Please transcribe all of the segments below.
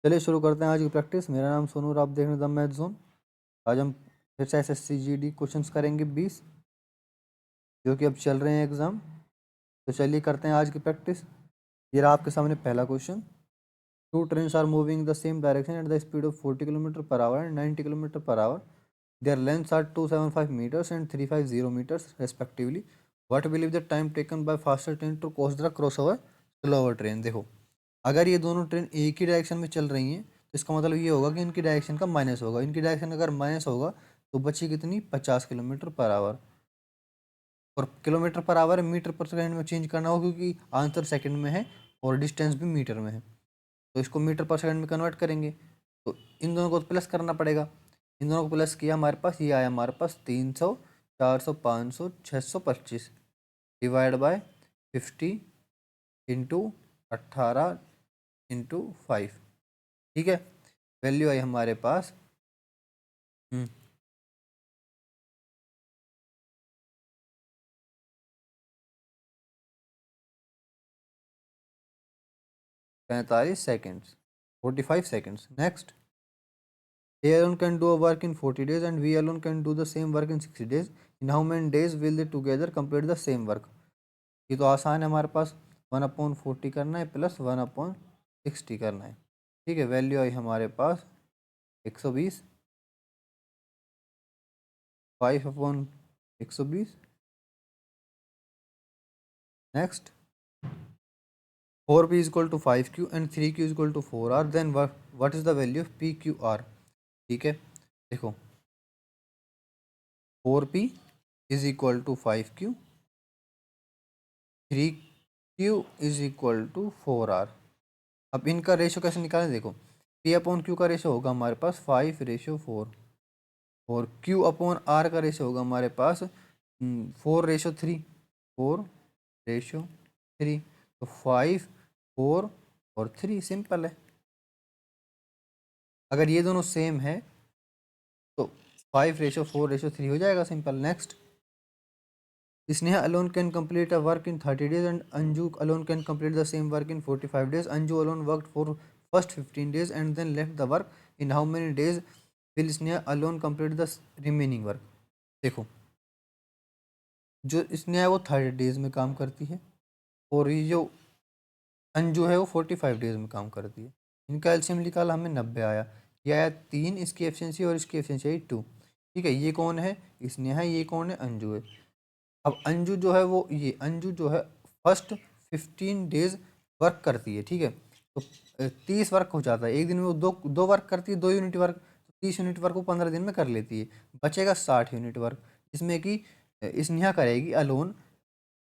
चलिए शुरू करते हैं आज की प्रैक्टिस। मेरा नाम सोनू और आप देख रहे हैं द मैथ जोन। आज हम फिर से एसएससी जीडी क्वेश्चंस करेंगे 20 जो कि अब चल रहे हैं एग्ज़ाम। तो चलिए करते हैं आज की प्रैक्टिस। ये रहा आपके सामने पहला question. Two trains are moving the same direction at the speed of 40 kilometre per hour and 90 kilometre per hour. Their lengths are 275 metres and 350 metres respectively. What will be the time taken by faster train to cross the cross over slower train. देखो, अगर ये दोनों train एक ही direction में चल रही हैं तो इसका मतलब ये होगा कि इनकी डायरेक्शन का माइनस होगा। इनकी डायरेक्शन अगर माइनस होगा तो बची कितनी, 50 किलोमीटर पर आवर। और किलोमीटर पर आवर मीटर पर सेकंड में चेंज करना होगा क्योंकि आंसर सेकंड में है और डिस्टेंस भी मीटर में है, तो इसको मीटर पर सेकंड में कन्वर्ट करेंगे। तो इन दोनों को प्लस करना पड़ेगा। इन दोनों को प्लस किया, हमारे पास ये आया, हमारे पास 300, 400, 500, 625 डिवाइड बाय 50 इंटू 18 इंटू 5। ठीक है, वैल्यू आई हमारे पास 45 seconds, 45 seconds. Next, A alone can do a work in 40 days and V alone can do the same work in 60 days. In how many days will they together complete the same work? ये तो आसान है, हमारे पास 1/40 करना है plus 1/60 करना है। ठीक है, वैल्यू आई हमारे पास 120, 5/120। Next, 4p is equal to 5q and 3q is equal to 4r, then what is the value of pqr? ठीक है, देखो 4p is equal to 5q, 3q is equal to 4r। अब इनका रेशो कैसे निकालें, देखो p upon q का ratio होगा हमारे पास 5:4 और q अपॉन r का रेशो होगा हमारे पास 4:3, 4:3। तो 5, 4 और 3, सिंपल है। अगर ये दोनों सेम है तो 5:4:3 हो जाएगा, simple. Next, Sneha alone can complete a work in 30 days and Anju alone can complete the same work in 45 days. Anju alone worked for first 15 days and then left the work. In how many days will Sneha alone complete the remaining work? देखो, जो स्नेहा है वो 30 days में काम करती है और ये जो अंजू है वो 45 डेज में काम करती है। इनका एलसीएम निकाला, हमें 90 आया। ये आया 3, इसकी एफिशिएंसी और इसकी एफिशिएंसी आई 2। ठीक है, ये कौन है, स्नेहा है, ये कौन है, अंजू है। अब अंजू जो है वो, ये अंजू जो है फर्स्ट 15 डेज वर्क करती है। ठीक है, तो 30 वर्क हो जाता है एक दिन में, वो दो दो वर्क करती है, 2 यूनिट वर्क, तो 30 यूनिट वर्क वो 15 दिन में कर लेती है। बचेगा 60 यूनिट वर्क, जिसमें कि स्नेहा करेगी अलोन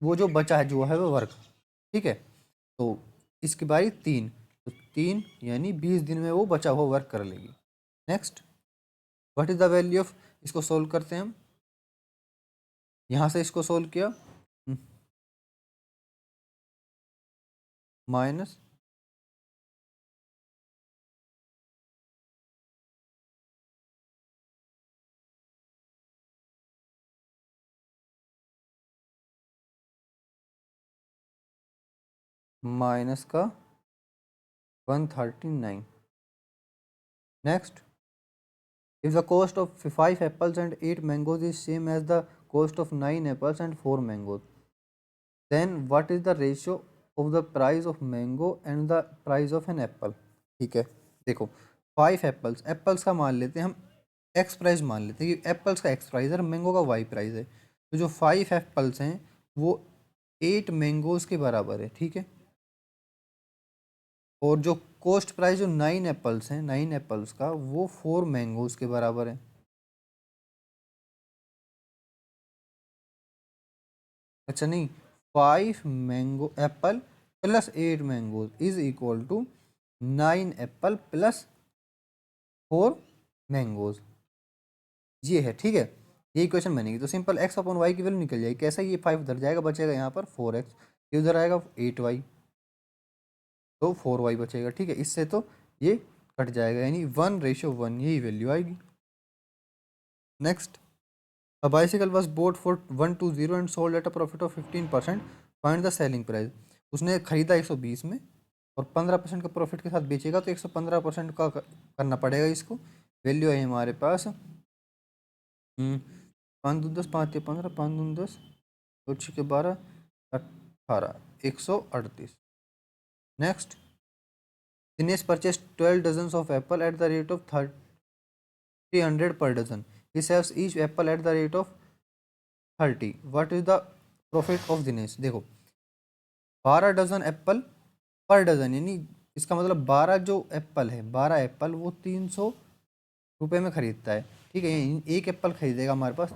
वो जो बचा है जो है वो वर्क। ठीक है, तो इसकी बारी 3, तो 3 यानी 20 दिन में वो बचा हुआ वर्क कर लेगी। Next, what is the value of, इसको सोल्व करते हैं हम। यहाँ से इसको सोल्व किया, माइनस माइनस का 139। Next, if the cost of 5 apples and 8 mangoes is same as the cost of 9 apples and 4 mangoes, then what is the ratio of the price of mango and the price of an apple? ठीक है, देखो 5 apples, apples का मान लेते हैं हम x price, मान लेते हैं कि एप्पल्स का एक्स प्राइस है और मैंगो का वाई प्राइस है। तो जो 5 एप्पल्स हैं वो 8 मैंगोज के बराबर है। ठीक है, और जो कॉस्ट प्राइस जो 9 एप्पल्स हैं, 9 एप्पल्स का, वो 4 मैंगोज के बराबर है। अच्छा नहीं, 5 mango apple plus 8 mangoes is equal to 9 apple plus 4 mangoes, ये है। ठीक है, ये इक्वेशन बनेगी। तो सिंपल एक्स अपॉन वाई की वैल्यू निकल जाएगी। कैसा, ये 5 उधर जाएगा, बचेगा यहाँ पर 4x, ये उधर आएगा 8y, तो 4y बचेगा। ठीक है, इससे तो ये कट जाएगा, यानी 1:1, यही वैल्यू आएगी। Next, A bicycle was bought for 120 and sold at a profit of 15%. Find the selling price. उसने खरीदा 120 में और 15% का प्रॉफिट के साथ बेचेगा तो 115% का करना पड़ेगा इसको। वैल्यू है हमारे पास 5×10 5×3 = 15, 5×10 2 × 12 18, 138। Next, Dinesh purchase 12 dozens of apple at the rate of 300 per dozen. He sells each apple at the rate of 30. What is the profit of Dinesh? देखो 12 डजन एप्पल पर डजन, यानी इसका मतलब 12 जो एप्पल है, 12 एप्पल वो 300 रुपये में ख़रीदता है। ठीक है, एक एप्पल खरीदेगा हमारे पास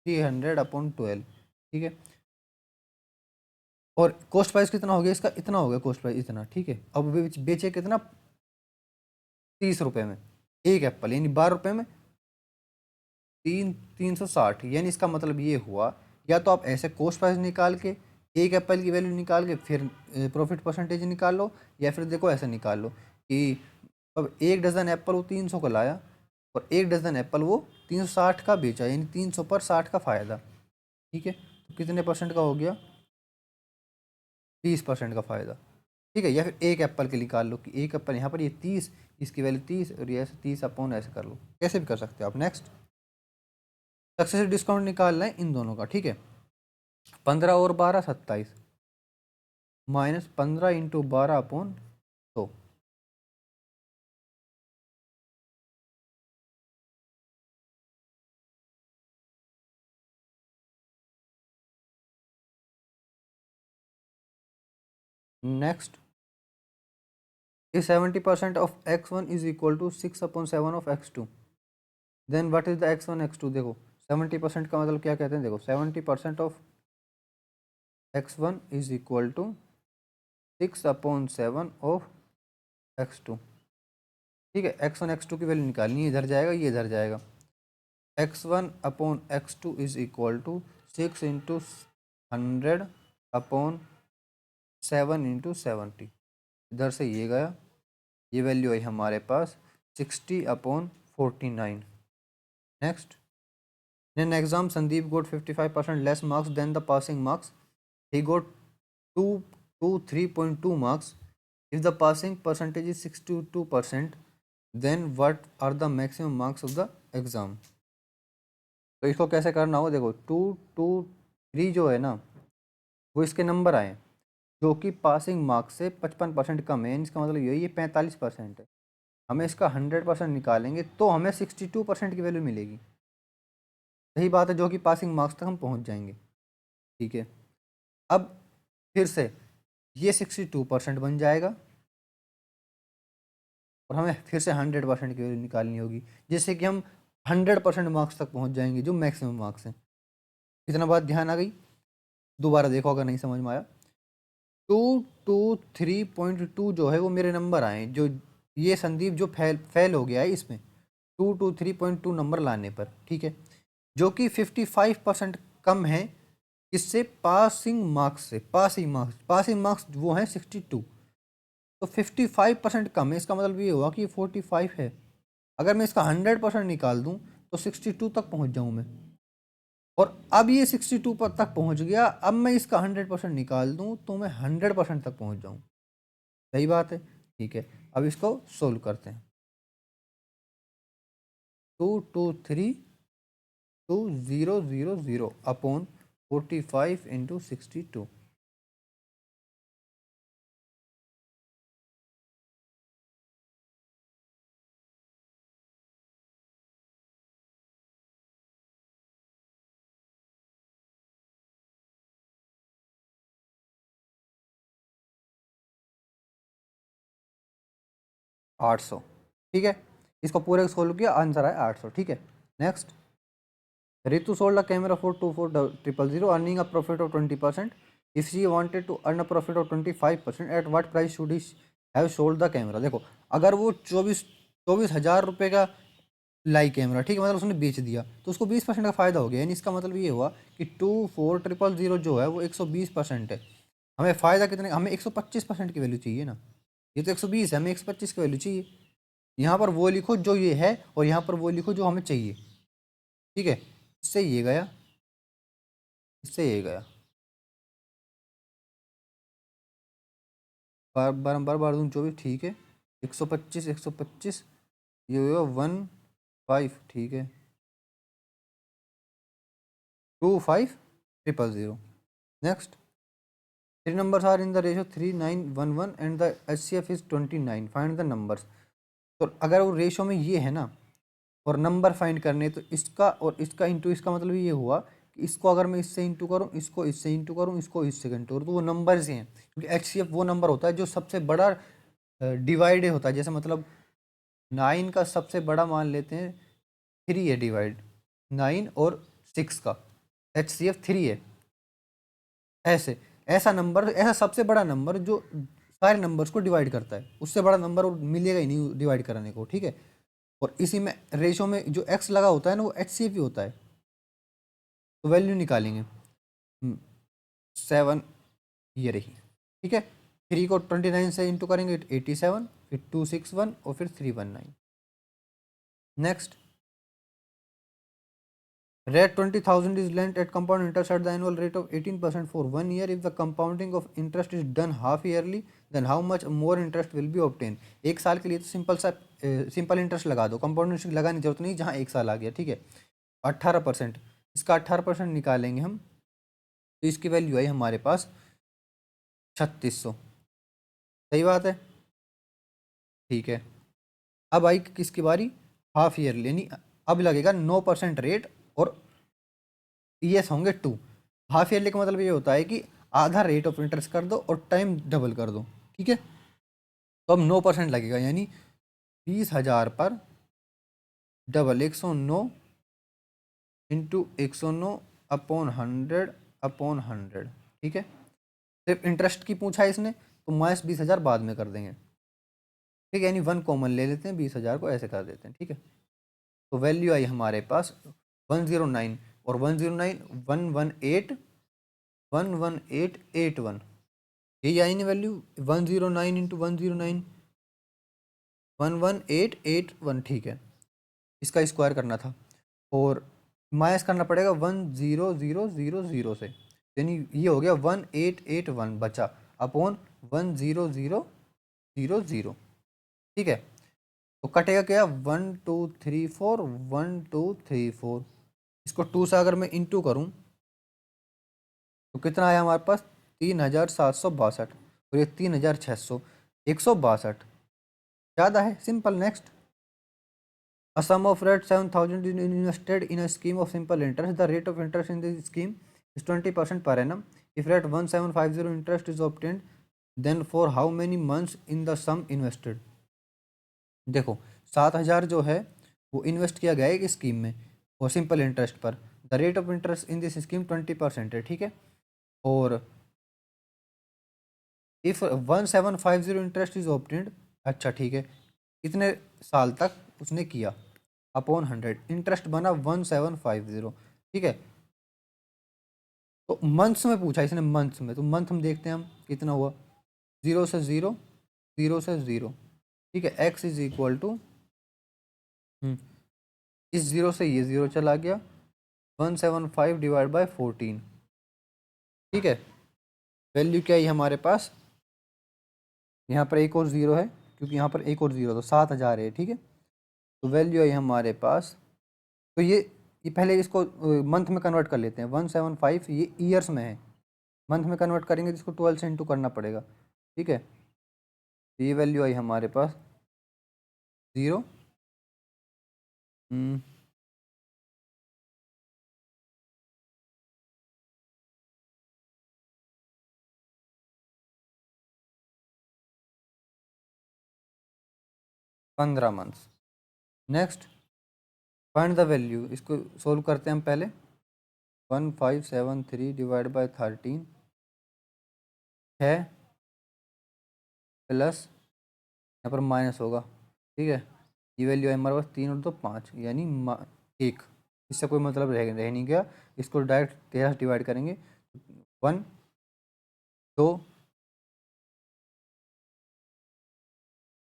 300/12। ठीक है, और कॉस्ट प्राइस कितना हो गया इसका? इतना हो गया कॉस्ट प्राइस, इतना। ठीक है, अब बेचे कितना? 30 रुपये में एक एप्पल, यानी 12 रुपये में 360। यानी इसका मतलब ये हुआ, या तो आप ऐसे कॉस्ट प्राइस निकाल के एक एप्पल की वैल्यू निकाल के फिर प्रॉफिट परसेंटेज निकाल लो, या फिर देखो ऐसा निकाल लो कि अब एक डज़न एप्पल वो 300 का लाया और एक डज़न एप्पल वो 360 का बेचा, यानी 300 पर 60 का फ़ायदा। ठीक है, तो कितने परसेंट का हो गया? 30% का फ़ायदा। ठीक है, या फिर एक एप्पल के निकाल लो कि एक एप्पल यहाँ पर ये 30, इसकी वैल्यू 30, और ये ऐसे 30 ऐसे कर लो, कैसे भी कर सकते हो आप। नेक्स्ट, सक्सेसिव डिस्काउंट निकालना है इन दोनों का। ठीक है, 15 और 12 27, -15 × 12/100। Next, if 70% of x1 is equal to 6/7 of x2, then what is the x1 x2? देखो 70% का मतलब क्या कहते हैं? देखो 70% of x1 is equal to 6/7 of x2। ठीक है, x1 x2 की वैल्यू निकालनी है, इधर जाएगा ये इधर जाएगा। x1/x2 is equal to 6×100/7 × 70। इधर से ये गया, ये वैल्यू आई हमारे पास 60/49। Next, in an exam Sandeep got 55% less marks than the passing marks. He got 3.2 marks. If the passing percentage is 62%, then what are the maximum marks of the exam? तो इसको कैसे करना हो? देखो 223 जो है ना, वो इसके नंबर आए जो कि पासिंग मार्क्स से 55% कम है। इसका मतलब यही, ये 45% है। हमें इसका 100% निकालेंगे तो हमें 62% की वैल्यू मिलेगी। सही बात है, जो कि पासिंग मार्क्स तक हम पहुंच जाएंगे। ठीक है, अब फिर से ये 62% बन जाएगा और हमें फिर से 100% की वैल्यू निकालनी होगी, जिससे कि हम 100% मार्क्स तक पहुंच जाएंगे, जो मैक्सिमम मार्क्स हैं। इतना बात ध्यान आ गई? दोबारा देखो अगर नहीं समझ में आया। 223.2 जो है वो मेरे नंबर आए, जो ये संदीप जो फेल हो गया है इसमें 223.2 नंबर लाने पर। ठीक है, जो कि 55% कम है इससे, पासिंग मार्क्स से। पासिंग मार्क्स वो हैं 62, तो 55% कम है। इसका मतलब ये हुआ कि 45 है। अगर मैं इसका 100% निकाल दूं तो 62 तक पहुंच जाऊं मैं, और अब ये 62 पर तक पहुंच गया। अब मैं इसका 100% निकाल दूं तो मैं 100% तक पहुंच जाऊं। सही बात है। ठीक है, अब इसको सोल्व करते हैं। 2232000/45 × 62। आठ सौ। ठीक है, इसको पूरे सोल्व किया, आंसर आया 800। ठीक है, next, Ritu sold a camera for 24,000 earning a profit of 20%। If she wanted to earn a profit of 25%, at what price should he have sold the camera? देखो अगर वो 24,000 रुपये का लाई कैमरा, ठीक है, मतलब उसने बेच दिया तो उसको 20% का फ़ायदा हो गया। यानी इसका मतलब ये हुआ कि 24,000 जो है वो 120% है। हमें फ़ायदा कितने? हमें 125% की वैल्यू चाहिए ना। ये तो 120 है, हमें 125 की वैल्यू चाहिए। यहाँ पर वो लिखो जो ये है और यहाँ पर वो लिखो जो हमें चाहिए। ठीक है, इससे ये गया, इससे ये गया। बार बार बार बार दूँ 24, ठीक है। 125 125, ये होगा 15, ठीक है। 25,000,000। Next, 3 numbers are in the ratio 3, 9, 1, 1 and the HCF is 29. Find the numbers. तो अगर वो रेशो में ये है ना और नंबर फाइंड करने, तो इसका और इसका इंटू इसका मतलब ये हुआ कि इसको अगर मैं इससे इंटू करूँ, इसको इससे इंटू करूँ, इसको इससे इंटू करूँ, तो वो नंबर्स ही हैं। क्योंकि HCF वो नंबर होता है जो सबसे बड़ा डिवाइड होता है। जैसे मतलब 9 का सबसे बड़ा मान लेते हैं 3 है डिवाइड, 9 और 6 का HCF 3 है। ऐसे ऐसा नंबर, ऐसा सबसे बड़ा नंबर जो सारे नंबर्स को डिवाइड करता है, उससे बड़ा नंबर मिलेगा ही नहीं डिवाइड करने को, ठीक है। और इसी में रेशो में जो एक्स लगा होता है ना, वो HCF ही होता है। तो वैल्यू निकालेंगे 7, ये रही, ठीक है। 3 को 29 से इंटू करेंगे 87, फिर 261 और फिर 319। Next, rate 20,000 is lent at compound interest at the annual rate of 18% for 1 year. If the compounding of interest is done half yearly, then how much more interest will be obtained? एक साल के लिए तो simple interest लगा दो, compound interest लगाने की जरूरत नहीं जहाँ एक साल आ गया, ठीक है। 18%, इसका 18% निकालेंगे हम, तो इसकी वैल्यू आई हमारे पास 3600। सही बात है, ठीक है। अब आई किसकी बारी, हाफ ईयरली, यानी अब लगेगा 9% रेट और ईएस होंगे 2। हाफ ईयरली का मतलब ये होता है कि आधा रेट ऑफ इंटरेस्ट कर दो और टाइम डबल कर दो, ठीक है। तो अब 9% लगेगा, यानी 20,000 पर डबल 109 इंटू 109 अपॉन 100/100, ठीक है। सिर्फ इंटरेस्ट की पूछा है इसने, तो माइनस 20,000 बाद में कर देंगे, ठीक है। यानी 1 कॉमन ले लेते हैं, 20,000 को ऐसे कर देते हैं, ठीक है। तो वैल्यू आई हमारे पास 109 और 109 118 11881, यही आई नहीं वैल्यू। 109 इंटू 109 11881, ठीक है। इसका स्क्वायर करना था और माइनस करना पड़ेगा 10000 से, यानी ये हो गया 1881 बचा अपॉन 10000, ठीक है। तो कटेगा क्या, 1 2 3 4 1 2 3 4। इसको 2 से अगर मैं इंटू करूँ तो कितना आया हमारे पास, 3762, और ये 3600, 162 ज़्यादा है, simple. Next, a sum of rate 7,000 is invested in a scheme of simple interest. The rate of interest in this scheme is 20% per annum. If rate 1750 interest is obtained, then for how many months in the sum invested? देखो 7,000 जो है वो invest किया गया है एक scheme में और सिंपल इंटरेस्ट पर। The rate of interest in this scheme 20% है, ठीक है। और इफ़ 1750 इंटरेस्ट इज ऑब्टेंड, अच्छा ठीक है, इतने साल तक उसने किया, अपॉन 100 इंटरेस्ट बना 1750, ठीक है। तो मंथ्स में पूछा इसने, मंथ्स में, तो मंथ हम देखते हैं हम कितना हुआ, 0 से 0 0 से 0, ठीक है। x इज इक्वल टू, इस 0 से ये 0 चला गया, 175 डिवाइड बाई 14, ठीक है। वैल्यू क्या है हमारे पास, यहाँ पर एक और 0 है क्योंकि यहाँ पर एक और 0 तो 7,000 है, ठीक है। तो वैल्यू है हमारे पास, तो ये पहले इसको मंथ में कन्वर्ट कर लेते हैं। 175 ये ईयर्स में है, मंथ में कन्वर्ट करेंगे तो इसको 12 से इंटू करना पड़ेगा, ठीक है। तो ये वैल्यू आई हमारे पास 0 15 months. Next, find the value, इसको सोल्व करते हैं हम पहले। 1573 डिवाइड बाई 13 है, प्लस यहाँ पर माइनस होगा, ठीक है। ये वैल्यू है हमारे पास 3 और 2 5, यानी 1, इससे कोई मतलब रह नहीं गया। इसको डायरेक्ट 13 से डिवाइड करेंगे, 1 2।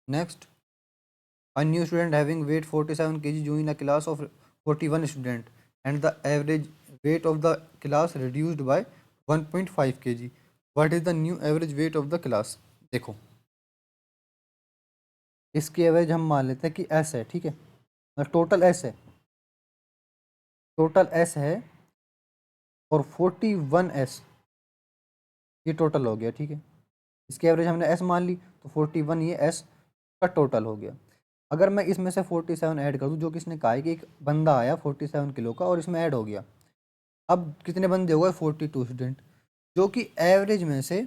Next, a new student having weight 47 kg join a class of 41 student and the average weight of the class reduced by 1.5 kg. What is the new average weight of the class? देखो इसकी average हम मान लेते हैं कि S है, ठीक है, टोटल एस है, टोटल एस है और 41s ये टोटल हो गया, ठीक है। इसकी एवरेज हमने एस मान ली तो 41 ये एस का टोटल हो गया। अगर मैं इसमें से 47 ऐड कर दूँ, जो कि इसने कहा है कि एक बंदा आया 47 किलो का और इसमें ऐड हो गया, अब कितने बंदे हो गए 42 स्टूडेंट, जो कि एवरेज में से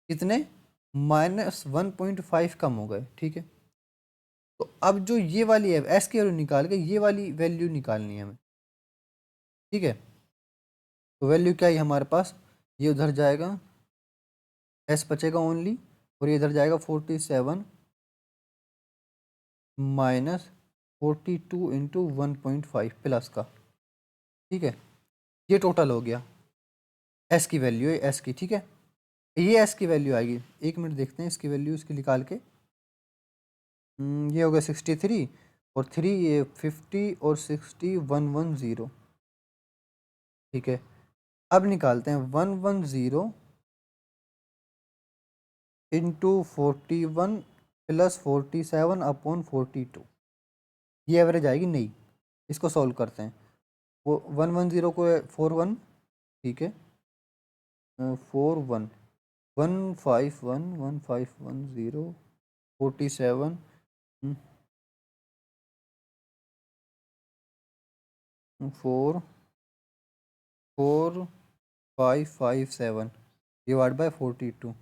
कितने -1.5 कम हो गए, ठीक है। तो अब जो ये वाली है एस की वैल्यू निकाल के ये वाली वैल्यू निकालनी है हमें, ठीक है। तो वैल्यू क्या है हमारे पास, ये उधर जाएगा एस बचेगा ओनली और ये इधर जाएगा 47 माइनस 42 इंटू 1.5 प्लस का, ठीक है। ये टोटल हो गया, एस की वैल्यू है एस की, ठीक है। ये एस की वैल्यू आएगी, एक मिनट देखते हैं इसकी वैल्यू इसकी निकाल के। ये हो गया 63 और 3 ये 50 और 60 110, ठीक है। अब निकालते हैं 110 इंटू 41 प्लस 47 अपॉन 42, ये एवरेज आएगी नहीं। इसको सॉल्व करते हैं, वो 110 को 41, ठीक है, 41 151 47 44557 divide by 42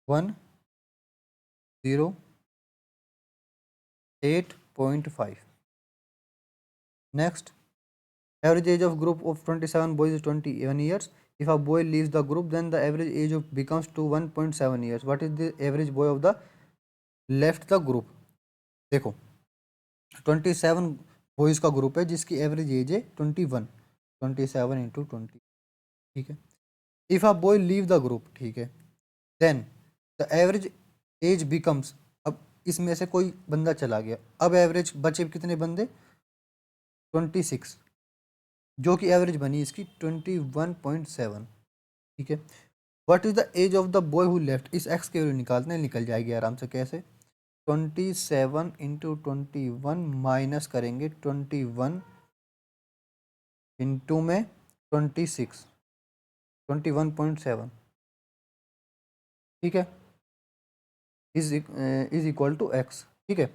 108.5। Next, average age of group of 27 boys is 21 years. If a boy leaves the group, then the average age of becomes to 1.7 years. What is the average boy of the left the group? देखो 27 boys का group है जिसकी average age है 21, 27 into 20, ठीक है। If a boy leave the group, ठीक है, then the average age becomes, अब इसमें से कोई बंदा चला गया, अब एवरेज बचे कितने बंदे 26, जो कि एवरेज बनी इसकी 21.7, ठीक है। What is the age of the boy who left, इस एक्स की वैल्यू निकालते हैं, निकल जाएगी आराम से। कैसे, 27 इंटू 21 माइनस करेंगे 21 इंटू में 26, 21.7, ठीक है, इज इक्वल टू एक्स, ठीक है।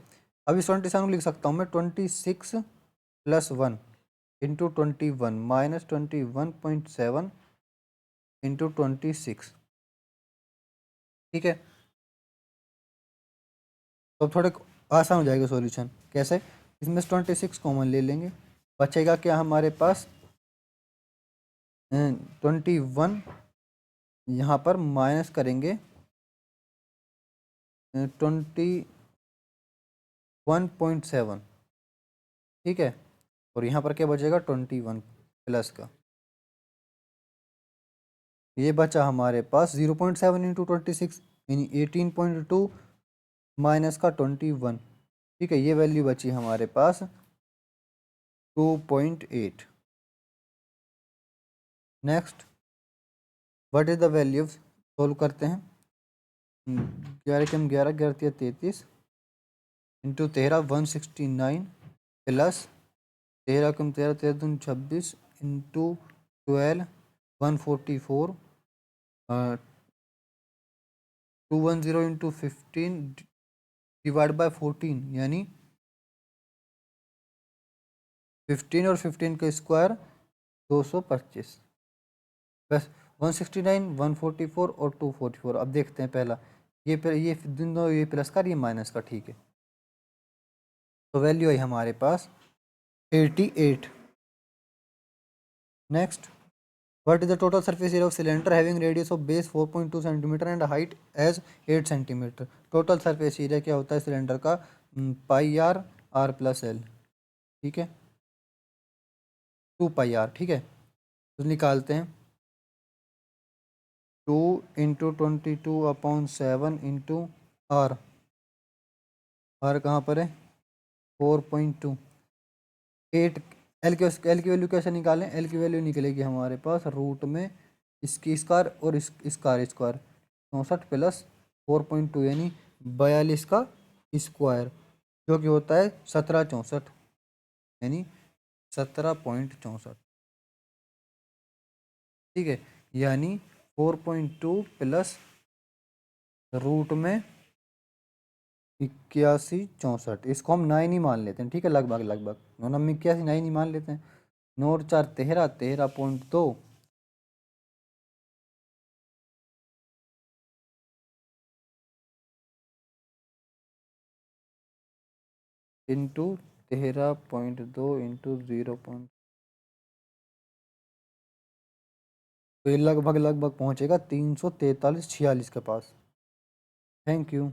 अब इस 27 को लिख सकता हूँ मैं 26 प्लस 1 इंटू 21 माइनस 21.7 इंटू 26, ठीक है। तो अब थोड़े आसान हो जाएगा सॉल्यूशन। कैसे, इसमें से 26 कॉमन ले लेंगे, बचेगा क्या हमारे पास 21, यहाँ पर माइनस करेंगे 21.7, ठीक है, और यहाँ पर क्या बचेगा 21 प्लस का, ये बचा हमारे पास 0.7 इंटू 26 यानी 18.2 माइनस का 21, ठीक है। ये वैल्यू बची हमारे पास 2.8। Next, what is the value of, solve करते हैं, 11 के हम 11, 11 33 into 13 169 plus 13 come 13 13 Doon 26 into 12 144 210 into 15 divide by 14 यानी 15 और 15 का स्क्वायर 225, बस 169 144 और 244। अब देखते हैं पहला, ये दोनों, ये प्लस का ये माइनस का, ठीक है। तो वैल्यू है हमारे पास 88। Next, what is the total surface area of cylinder having radius of base 4.2 centimetre and height as 8 centimetre. Total surface area क्या होता है सिलेंडर का, pi r r plus l, ठीक है, 2 पाई आर, ठीक है। तो निकालते हैं 2 into 22 upon 7 into r, r कहाँ पर है 4.2, 8, एल की वैल्यू कैसे निकालें, एल की वैल्यू निकलेगी हमारे पास रूट में इसकी स्क्वायर और इसका स्क्वायर 64 प्लस 4.2 यानी 42 का स्क्वायर, जो कि होता है 1764, यानी 17.64। ठीक है, यानी 4.2 प्लस रूट में 8164, इसको हम 9 ही मान लेते हैं। ठीक है, लगभग लगभग 9 में 81, 9 ही मान लेते हैं। 9 और 4 13, 13.2 इंटू 13.2 इंटू 0, तो ये लगभग लगभग पहुंचेगा 343 46 के पास। Thank you.